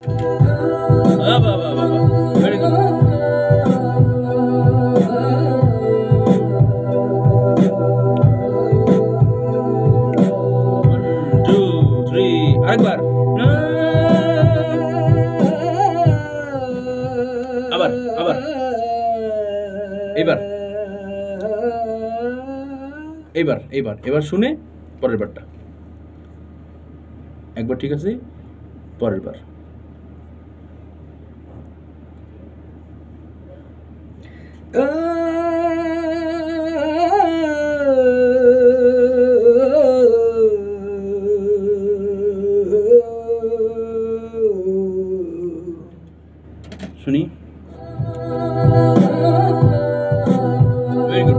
বাহ বাহ বাহ, ভেরি গুড। 1 2 3 আরেকবার। আবার আবার, এবার এবার এবার এবার শুনে পরের বারটা একবার, ঠিক আছে? পরের বার শুনি। Very good.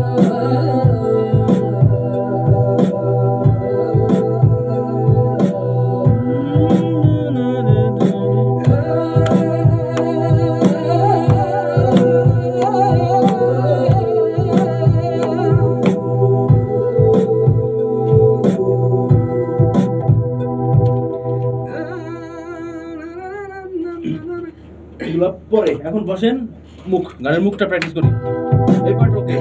এগুলো পরে, এখন বসেন, গানের মুখটা প্র্যাকটিস করি। এই পার্ট ওকে।